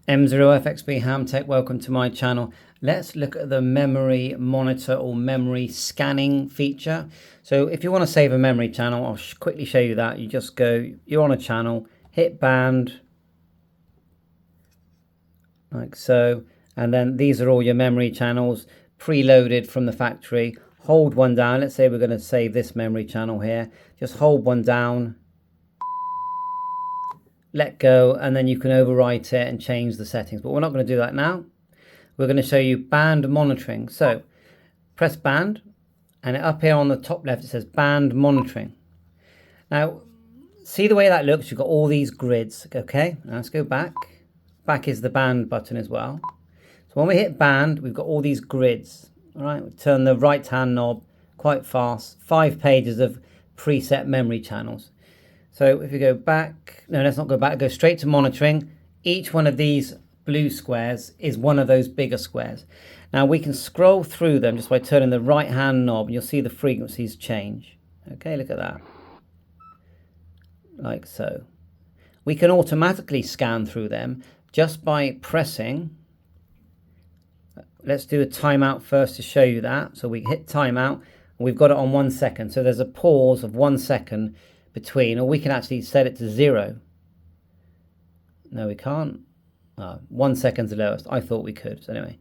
M0FXB Hamtech, welcome to my channel. Let's look at the memory monitor or memory scanning feature. So if you want to save a memory channel, I'll quickly show you that. You just go, you're on a channel, hit band, like so, and then these are all your memory channels preloaded from the factory. Hold one down. Let's say we're going to save this memory channel here. Just hold one down, let go, and then you can overwrite it and change the settings. But we're not going to do that now. We're going to show you band monitoring. So press band, and up here on the top left it says band monitoring. Now see the way that looks. You've got all these grids. Okay, now let's go back. Back is the band button as well. So when we hit band, we've got all these grids. All right, we turn the right hand knob quite fast. 5 pages of preset memory channels. So if you go back, no, let's not go back, go straight to monitoring. Each one of these blue squares is one of those bigger squares. Now we can scroll through them just by turning the right hand knob, and you'll see the frequencies change. Okay, look at that. Like so. We can automatically scan through them just by pressing. Let's do a timeout first to show you that. So we hit timeout, and we've got it on 1 second. So there's a pause of 1 second between, or we can actually set it to 0. No, we can't. 1 second's the lowest. I thought we could. So anyway,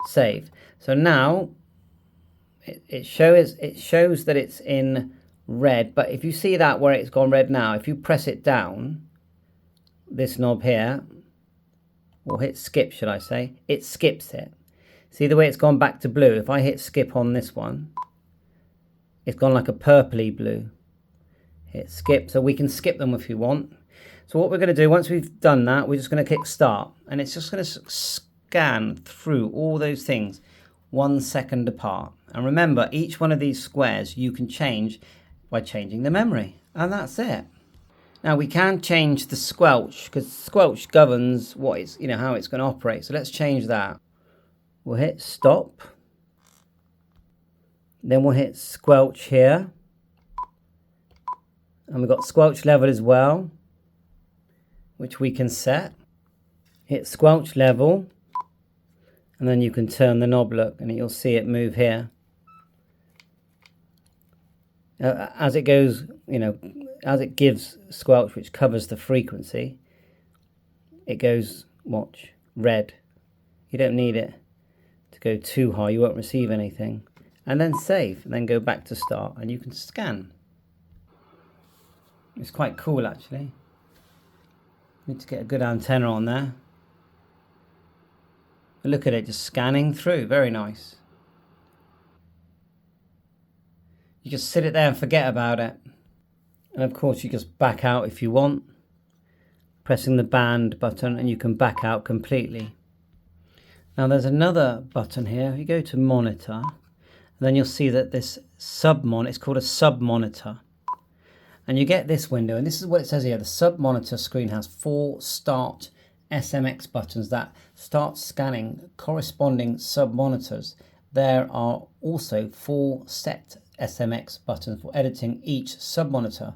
save. So now it shows that it's in red. But if you see that where it's gone red now, if you press it down, this knob here, or hit skip, should I say, it skips it. See the way it's gone back to blue? If I hit skip on this one, it's gone like a purpley blue. Hit skip, so we can skip them if you want. So what we're going to do, once we've done that, we're just going to click start, and it's just going to scan through all those things 1 second apart. And remember, each one of these squares you can change by changing the memory, and that's it. Now we can change the squelch, because squelch governs what it's, how it's going to operate. So let's change that. We'll hit stop, then we'll hit squelch here, and we've got squelch level as well, which we can set. Hit squelch level, and then you can turn the knob, look, and you'll see it move here. As it goes, as it gives squelch, which covers the frequency, it goes, watch, red. You don't need it to go too high, you won't receive anything. And then save, and then go back to start, and you can scan. It's quite cool, actually. Need to get a good antenna on there. But look at it, just scanning through, very nice. You just sit it there and forget about it. And of course you just back out if you want, pressing the band button, and you can back out completely. Now there's another button here. If you go to monitor, then you'll see that this it's called a sub monitor. And you get this window, and this is what it says here. The sub monitor screen has 4 start SMX buttons that start scanning corresponding sub monitors. There are also 4 set SMX buttons for editing each sub monitor.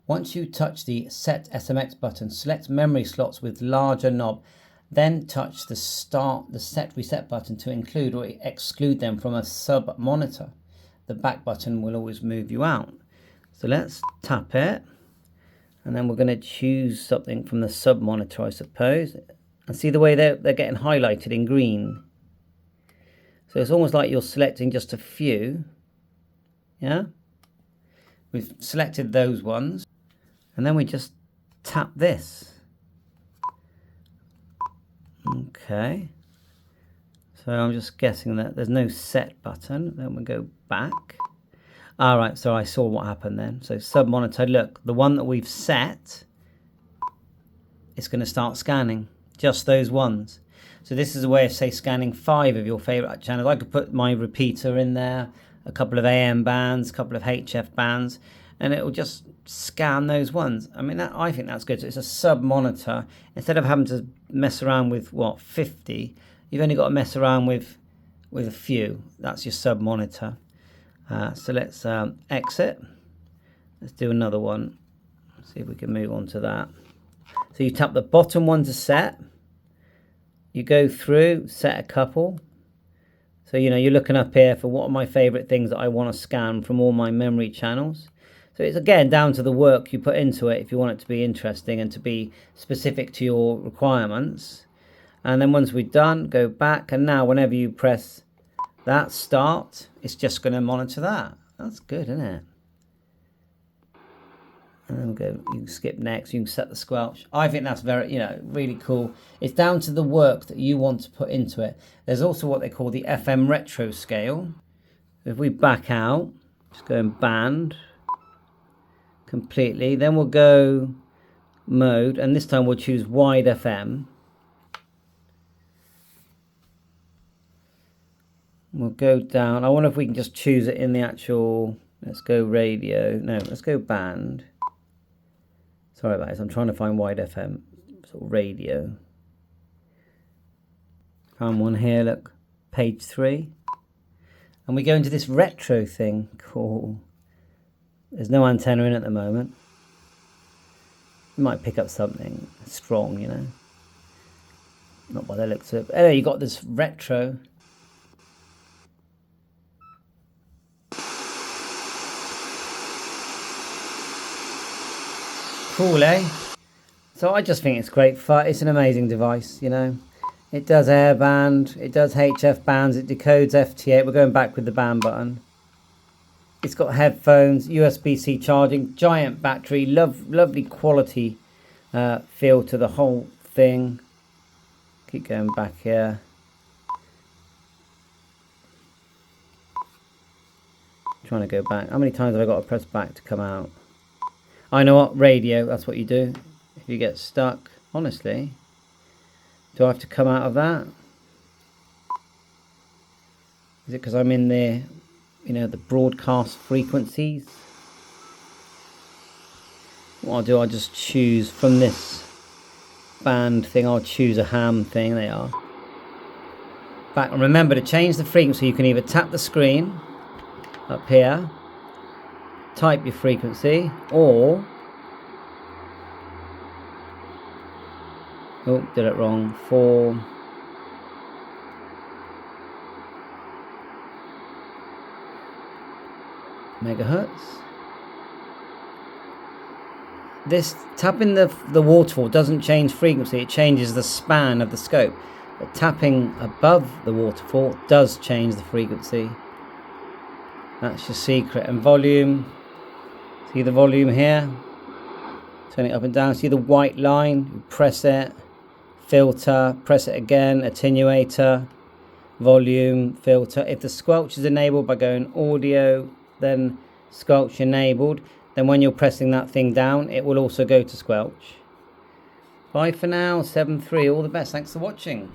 Once you touch the set SMX button, select memory slots with larger knob, then touch the set reset button to include or exclude them from a sub monitor. The back button will always move you out. So let's tap it, and then we're going to choose something from the sub monitor, I suppose. And see the way they're getting highlighted in green. So it's almost like you're selecting just a few. Yeah, we've selected those ones, and then we just tap this. Okay, so I'm just guessing that there's no set button. Then we go back. All right, so I saw what happened then. So sub monitor, look, the one that we've set, it's going to start scanning just those ones. So this is a way of, say, scanning 5 of your favorite channels. I could put my repeater in there, a couple of AM bands, a couple of HF bands, and it will just scan those ones. I mean, I think that's good. So it's a sub monitor. Instead of having to mess around with, 50, you've only got to mess around with a few. That's your sub monitor. So let's exit. Let's do another one. See if we can move on to that. So you tap the bottom one to set, you go through, set a couple. So, you know, you're looking up here for what are my favorite things that I want to scan from all my memory channels. So it's again down to the work you put into it if you want it to be interesting and to be specific to your requirements. And then once we're done, go back, and now whenever you press that start, it's just going to monitor that. That's good, isn't it? And then go, you can skip next, you can set the squelch. I think that's very, you know, really cool. It's down to the work that you want to put into it. There's also what they call the FM retro scale. If we back out, just go in band completely, then we'll go mode, and this time we'll choose wide FM. We'll go down. I wonder if we can just choose it in the actual, let's go radio. No, let's go band. Sorry about this, I'm trying to find wide FM, sort of radio. Found one here, look, page 3. And we go into this retro thing. Cool. There's no antenna in at the moment. You might pick up something strong, you know. Not by the looks of it. Anyway, you got this retro. Cool, eh? So I just think it's great fun. It's an amazing device, you know. It does airband, it does HF bands, it decodes FT8. We're going back with the band button. It's got headphones, USB-C charging, giant battery, lovely quality feel to the whole thing. Keep going back here. Trying to go back. How many times have I got to press back to come out? I know what, radio, that's what you do. If you get stuck, honestly, do I have to come out of that? Is it because I'm in the, you know, the broadcast frequencies? What I'll do, I'll just choose from this band thing, I'll choose a ham thing, they are. Back, and remember to change the frequency, you can either tap the screen up here, type your frequency, or oh, did it wrong, 4 megahertz. This tapping the waterfall doesn't change frequency, it changes the span of the scope, but tapping above the waterfall does change the frequency. That's your secret. And volume, see the volume here, turn it up and down, see the white line, you press it, filter, press it again, attenuator, volume, filter. If the squelch is enabled by going audio, then squelch enabled, then when you're pressing that thing down, it will also go to squelch. Bye for now, 7.3, all the best, thanks for watching.